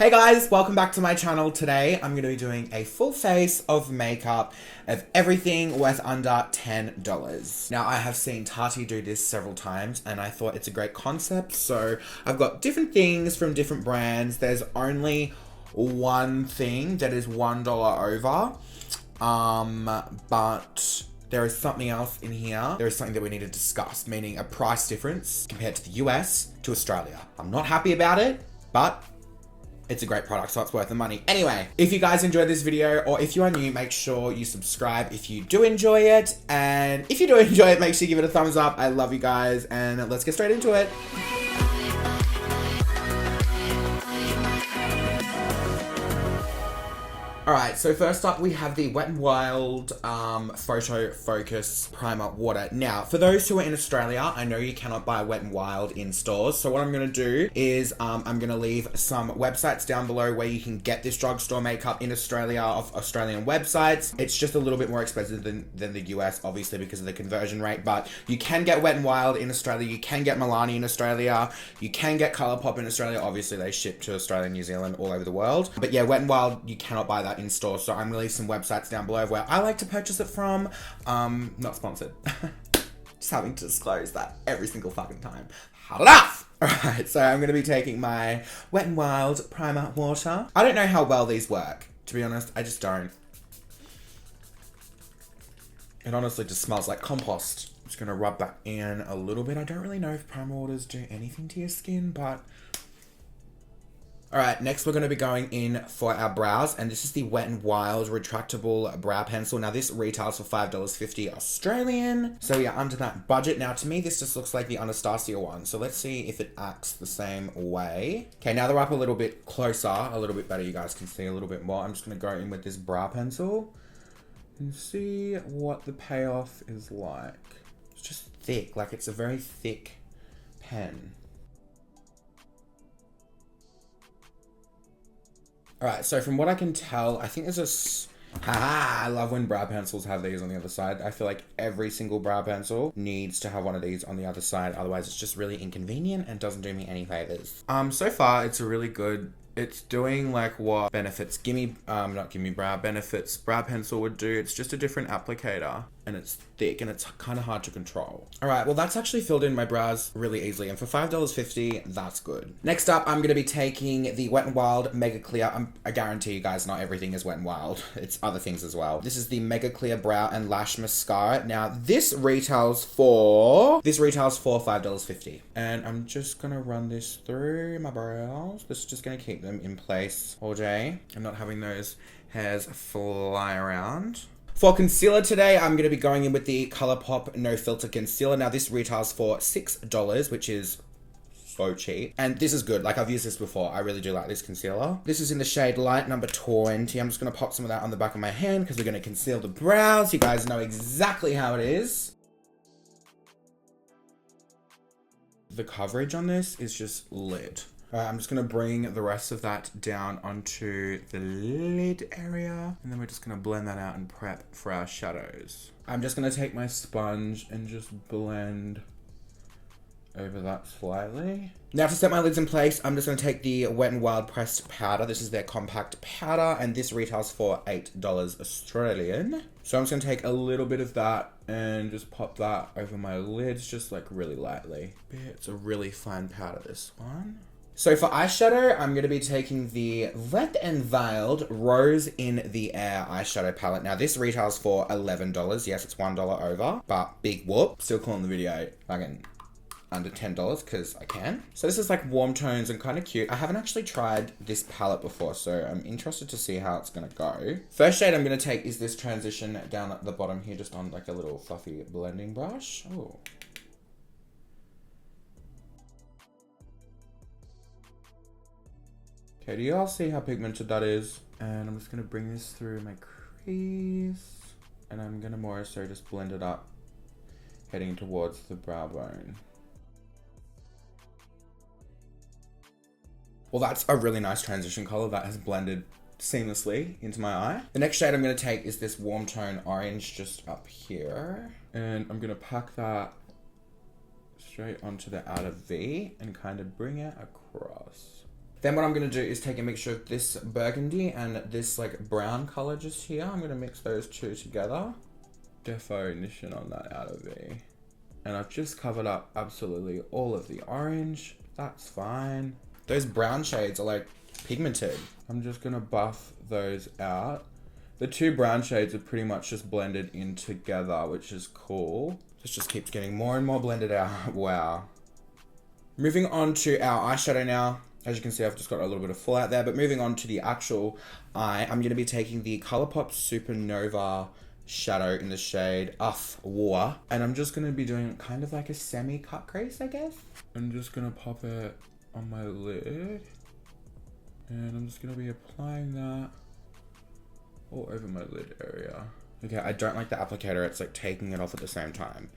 Hey guys, welcome back to my channel. Today I'm going to be doing a full face of makeup of everything worth under $10. Now I have seen Tati do this several times and I thought it's a great concept, so I've got different things from different brands. There's only one thing that is $1 over, but there is something else in here. There is something that we need to discuss, meaning a price difference compared to the US to Australia. I'm not happy about it, but it's a great product, so it's worth the money. Anyway, if you guys enjoyed this video, or if you are new, make sure you subscribe if you do enjoy it. And if you do enjoy it, make sure you give it a thumbs up. I love you guys, and let's get straight into it. Alright, so first up we have the Wet n Wild Photo Focus Primer Water. Now, for those who are in Australia, I know you cannot buy Wet n Wild in stores, so what I'm going to do is I'm going to leave some websites down below where you can get this drugstore makeup in Australia, off Australian websites. It's just a little bit more expensive than the US, obviously, because of the conversion rate, but you can get Wet n Wild in Australia, you can get Milani in Australia, you can get Colourpop in Australia. Obviously, they ship to Australia, New Zealand, all over the world. But yeah, Wet n Wild, you cannot buy that in store, so I'm gonna leave some websites down below where I like to purchase it from. Not sponsored. Just having to disclose that every single fucking time. Had enough! Alright, so I'm gonna be taking my Wet n Wild Primer Water. I don't know how well these work, to be honest. I just don't. It honestly just smells like compost. I'm just gonna rub that in a little bit. I don't really know if primer waters do anything to your skin, but alright, next we're going to be going in for our brows, and this is the Wet n Wild Retractable Brow Pencil. Now this retails for $5.50 Australian, so yeah, under that budget. Now to me this just looks like the Anastasia one, so let's see if it acts the same way. Okay, now they're up a little bit closer, a little bit better, you guys can see a little bit more. I'm just going to go in with this brow pencil and see what the payoff is like. It's just thick, like it's a very thick pen. Alright, so from what I can tell, I think there's I love when brow pencils have these on the other side. I feel like every single brow pencil needs to have one of these on the other side, otherwise it's just really inconvenient and doesn't do me any favors. So far it's a really good, it's doing like what Benefits Benefits brow pencil would do. It's just a different applicator, and it's thick and it's kind of hard to control. Alright, well that's actually filled in my brows really easily, and for $5.50, that's good. Next up, I'm going to be taking the Wet n Wild Mega Clear. I guarantee you guys not everything is Wet n Wild. It's other things as well. This is the Mega Clear Brow and Lash Mascara. Now this retails for $5.50. And I'm just going to run this through my brows. This is just going to keep them in place all day. I'm not having those hairs fly around. For concealer today, I'm going to be going in with the Colourpop No Filter Concealer. Now this retails for $6, which is so cheap. And this is good. Like, I've used this before. I really do like this concealer. This is in the shade Light number 20. I'm just going to pop some of that on the back of my hand because we're going to conceal the brows. You guys know exactly how it is. The coverage on this is just lit. Alright, I'm just going to bring the rest of that down onto the lid area, and then we're just going to blend that out and prep for our shadows. I'm just going to take my sponge and just blend over that slightly. Now to set my lids in place, I'm just going to take the Wet n Wild Pressed Powder. This is their compact powder, and this retails for $8 Australian. So I'm just going to take a little bit of that and just pop that over my lids, just like really lightly. It's a really fine powder, this one. So for eyeshadow, I'm going to be taking the Wet n Wild Rose in the Air eyeshadow palette. Now this retails for $11. Yes, it's $1 over, but big whoop. Still calling the video fucking under $10 because I can. So this is like warm tones and kind of cute. I haven't actually tried this palette before, so I'm interested to see how it's going to go. First shade I'm going to take is this Transition down at the bottom here, just on like a little fluffy blending brush. Oh. Okay, do you all see how pigmented that is? And I'm just going to bring this through my crease. And I'm going to more so just blend it up, heading towards the brow bone. Well, that's a really nice transition color that has blended seamlessly into my eye. The next shade I'm going to take is this warm tone orange just up here. And I'm going to pack that straight onto the outer V and kind of bring it across. Then what I'm going to do is take a mixture of this burgundy and this like brown color just here. I'm going to mix those two together. Definition on that out of V. And I've just covered up absolutely all of the orange. That's fine. Those brown shades are like pigmented. I'm just going to buff those out. The two brown shades are pretty much just blended in together, which is cool. This just keeps getting more and more blended out. Wow. Moving on to our eyeshadow now. As you can see, I've just got a little bit of fallout there, but moving on to the actual eye, I'm going to be taking the Colourpop Supernova shadow in the shade War. And I'm just going to be doing kind of like a semi-cut crease, I guess. I'm just going to pop it on my lid. And I'm just going to be applying that all over my lid area. Okay, I don't like the applicator. It's like taking it off at the same time.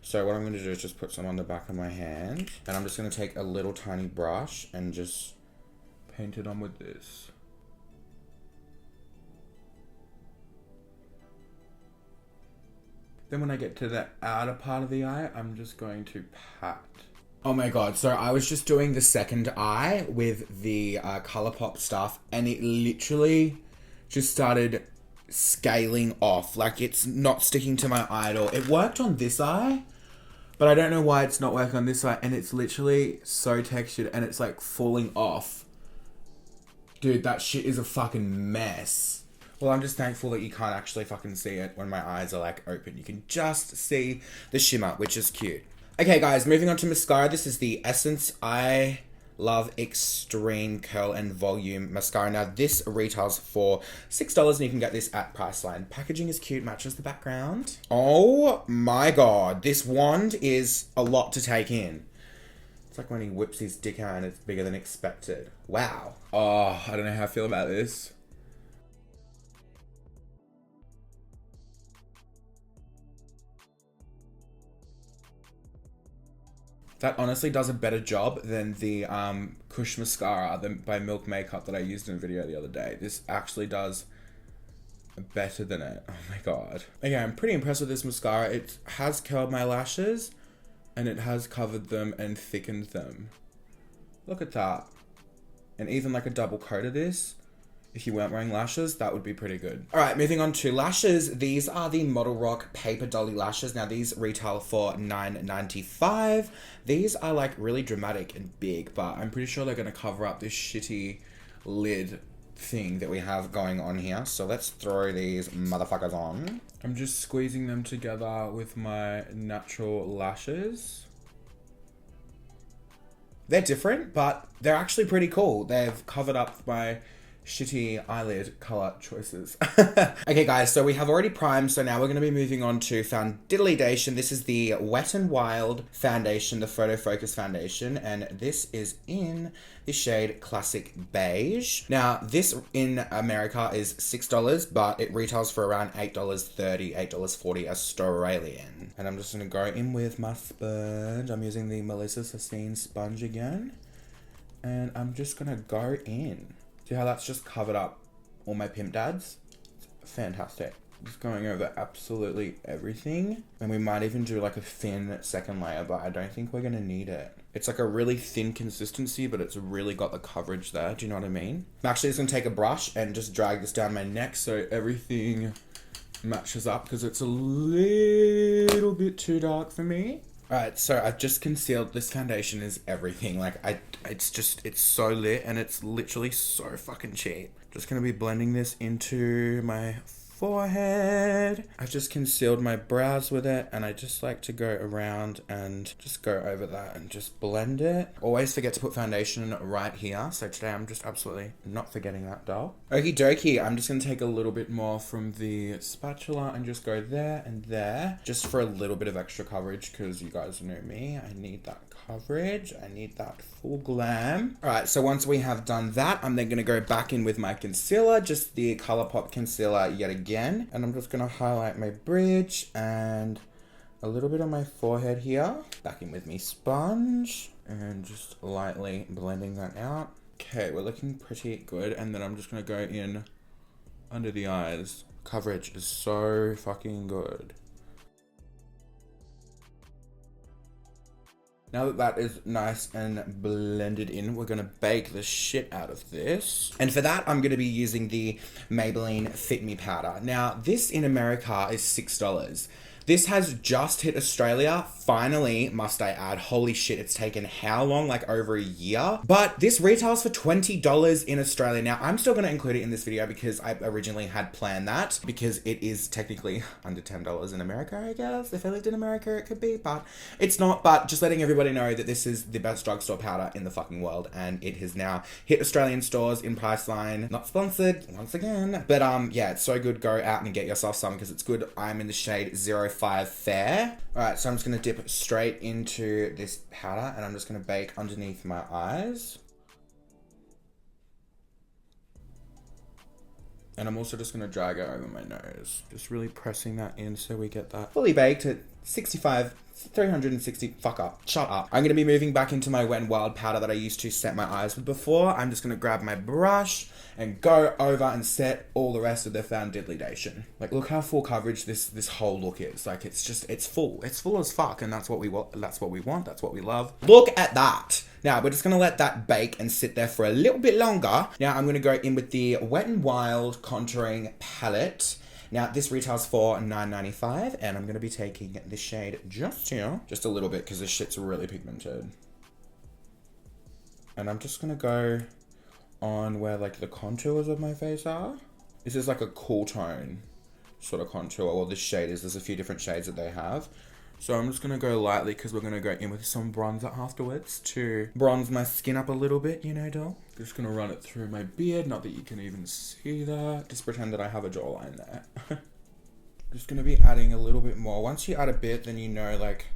So what I'm going to do is just put some on the back of my hand. And I'm just going to take a little tiny brush and just paint it on with this. Then when I get to the outer part of the eye, I'm just going to pat. Oh my god, so I was just doing the second eye with the Colourpop stuff, and it literally just started scaling off. Like, it's not sticking to my eye at all. It worked on this eye, but I don't know why it's not working on this eye, and it's literally so textured and it's like falling off. Dude, that shit is a fucking mess. Well, I'm just thankful that you can't actually fucking see it when my eyes are like open. You can just see the shimmer, which is cute. Okay guys, moving on to mascara. This is the Essence I Love Extreme Curl and Volume Mascara. Now this retails for $6 and you can get this at Priceline. Packaging is cute, matches the background. Oh my god, this wand is a lot to take in. It's like when he whips his dick out and it's bigger than expected. Wow. Oh, I don't know how I feel about this. That honestly does a better job than the Kush Mascara by Milk Makeup that I used in a video the other day. This actually does better than it. Oh my god. Okay, I'm pretty impressed with this mascara. It has curled my lashes and it has covered them and thickened them. Look at that. And even like a double coat of this, if you weren't wearing lashes, that would be pretty good. All right, moving on to lashes. These are the Model Rock Paperdolly lashes. Now these retail for $9.95. These are like really dramatic and big, but I'm pretty sure they're gonna cover up this shitty lid thing that we have going on here. So let's throw these motherfuckers on. I'm just squeezing them together with my natural lashes. They're different, but they're actually pretty cool. They've covered up my shitty eyelid color choices. Okay guys, so we have already primed, so now we're going to be moving on to foundation. This is the Wet n Wild foundation, the Photo Focus foundation, and this is in the shade Classic Beige. Now this in America is $6, but it retails for around $8.30, $8.40 Australian. And I'm just going to go in with my sponge. I'm using the Melissa Sasteen sponge again, and I'm just going to go in. See how that's just covered up all my pimp dads? It's fantastic. Just going over absolutely everything. And we might even do like a thin second layer, but I don't think we're going to need it. It's like a really thin consistency, but it's really got the coverage there. Do you know what I mean? I'm actually just going to take a brush and just drag this down my neck so everything matches up, because it's a little bit too dark for me. Alright, so I've just concealed. This foundation is everything. Like, it's so lit and it's literally so fucking cheap. Just gonna be blending this into my forehead. I've just concealed my brows with it, and I just like to go around and just go over that and just blend it. Always forget to put foundation right here, so today I'm just absolutely not forgetting that, doll. Okie dokie, I'm just gonna take a little bit more from the spatula and just go there and there, just for a little bit of extra coverage, because you guys know me, I need that coverage. I need that full glam. Alright, so once we have done that, I'm then going to go back in with my concealer, just the Colourpop concealer yet again. And I'm just going to highlight my bridge and a little bit on my forehead here. Back in with me sponge and just lightly blending that out. Okay, we're looking pretty good. And then I'm just going to go in under the eyes. Coverage is so fucking good. Now that that is nice and blended in, we're gonna bake the shit out of this. And for that, I'm gonna be using the Maybelline Fit Me powder. Now, this in America is $6. This has just hit Australia. Finally, must I add. Holy shit, it's taken how long? Like over a year? But this retails for $20 in Australia. Now, I'm still going to include it in this video because I originally had planned that because it is technically under $10 in America, I guess. If I lived in America, it could be, but it's not. But just letting everybody know that this is the best drugstore powder in the fucking world, and it has now hit Australian stores in Priceline. Not sponsored, once again. But yeah, it's so good. Go out and get yourself some because it's good. I'm in the shade 05 Fair. Alright, so I'm just going to dip straight into this powder and I'm just going to bake underneath my eyes. And I'm also just going to drag it over my nose. Just really pressing that in so we get that fully baked at 360, fuck up, shut up. I'm going to be moving back into my Wet n Wild powder that I used to set my eyes with before. I'm just going to grab my brush and go over and set all the rest of the foundation. Like, look how full coverage this whole look is. Like, it's full as fuck, and that's what we want, that's what we love. Look at that. Now, we're just gonna let that bake and sit there for a little bit longer. Now, I'm gonna go in with the Wet n Wild contouring palette. Now, this retails for $9.95, and I'm gonna be taking the shade just here, just a little bit, because this shit's really pigmented. And I'm just gonna go on where like the contours of my face are. This is like a cool tone sort of contour, or this shade is. There's a few different shades that they have. So I'm just gonna go lightly because we're gonna go in with some bronzer afterwards to bronze my skin up a little bit, you know, doll. Just gonna run it through my beard, not that you can even see that. Just pretend that I have a jawline there. Just gonna be adding a little bit more. Once you add a bit, then you know like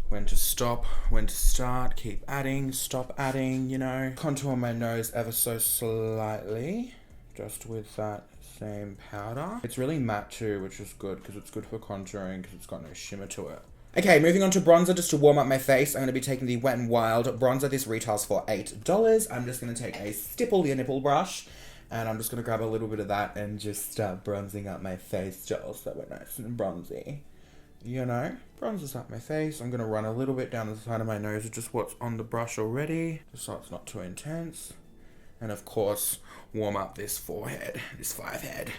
when to stop, when to start, keep adding, stop adding, you know. Contour my nose ever so slightly, just with that same powder. It's really matte too, which is good because it's good for contouring because it's got no shimmer to it. Okay, moving on to bronzer just to warm up my face. I'm going to be taking the Wet n Wild bronzer. This retails for $8. I'm just going to take a stipple your nipple brush and I'm just going to grab a little bit of that and just start bronzing up my face just so we're nice and bronzy. You know, bronzes up my face. I'm going to run a little bit down the side of my nose with just what's on the brush already, just so it's not too intense. And of course, warm up this forehead, this 5 head,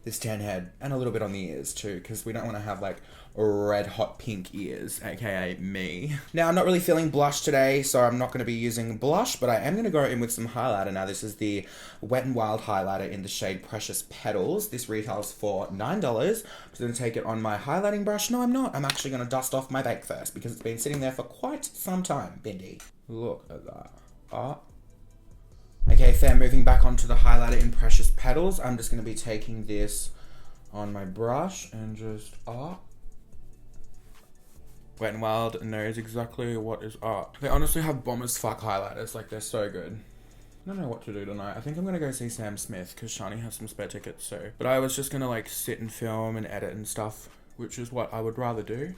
this 10 head, and a little bit on the ears too, because we don't want to have like red hot pink ears, aka me. Now, I'm not really feeling blush today, so I'm not going to be using blush, but I am going to go in with some highlighter. Now, this is the Wet n Wild highlighter in the shade Precious Petals. This retails for $9. I'm just going to take it on my highlighting brush. No, I'm not. I'm actually going to dust off my bake first, because it's been sitting there for quite some time, Bindi. Look at that. Oh. Okay, fair. Moving back onto the highlighter in Precious Petals. I'm just going to be taking this on my brush and just Wet n Wild knows exactly what is art. They honestly have bomb as fuck highlighters. Like, they're so good. I don't know what to do tonight. I think I'm going to go see Sam Smith because Shani has some spare tickets, so. But I was just going to like sit and film and edit and stuff, which is what I would rather do.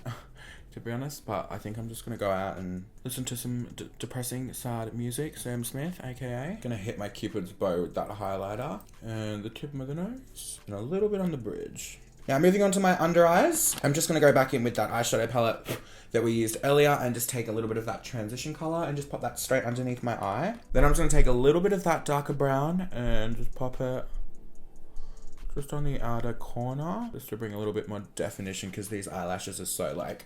To be honest, but I think I'm just gonna go out and listen to some depressing, sad music. Sam Smith, aka. Gonna hit my Cupid's bow with that highlighter and the tip of the nose and a little bit on the bridge. Now, moving on to my under eyes, I'm just gonna go back in with that eyeshadow palette that we used earlier and just take a little bit of that transition color and just pop that straight underneath my eye. Then I'm just gonna take a little bit of that darker brown and just pop it just on the outer corner, just to bring a little bit more definition because these eyelashes are so like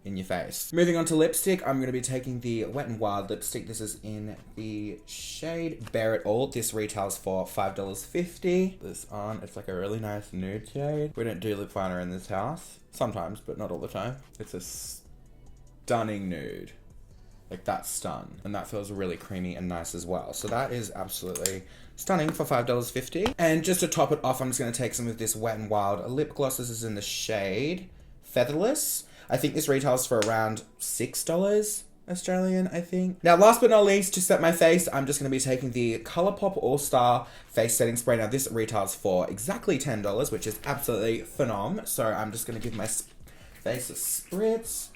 in your face. Moving on to lipstick, I'm going to be taking the Wet n Wild lipstick. This is in the shade Bare It All. This retails for $5.50. This on, it's like a really nice nude shade. We don't do lip liner in this house. Sometimes, but not all the time. It's a stunning nude. Like, that's stun. And that feels really creamy and nice as well. So that is absolutely stunning for $5.50. And just to top it off, I'm just going to take some of this Wet n Wild lip gloss. This is in the shade Featherless. I think this retails for around $6 Australian, I think. Now, last but not least, to set my face, I'm just going to be taking the Colourpop All-Star Face Setting Spray. Now, this retails for exactly $10, which is absolutely phenom. So I'm just going to give my face a spritz.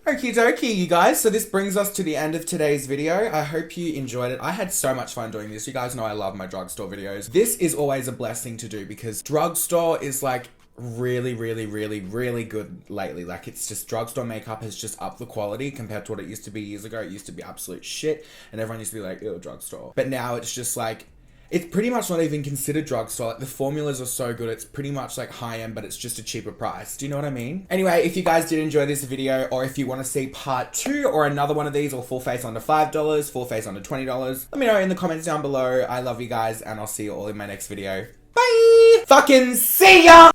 Okie dokie, you guys. So this brings us to the end of today's video. I hope you enjoyed it. I had so much fun doing this. You guys know I love my drugstore videos. This is always a blessing to do because drugstore is like really, really, really, really good lately. Like, it's just drugstore makeup has just upped the quality compared to what it used to be years ago. It used to be absolute shit, and everyone used to be like, ew, drugstore. But now it's just like, it's pretty much not even considered drugstore. Like, the formulas are so good. It's pretty much like high-end, but it's just a cheaper price. Do you know what I mean? Anyway, if you guys did enjoy this video, or if you want to see part 2 or another one of these, or full face under $5, full face under $20, let me know in the comments down below. I love you guys, and I'll see you all in my next video. Bye! Fucking see ya!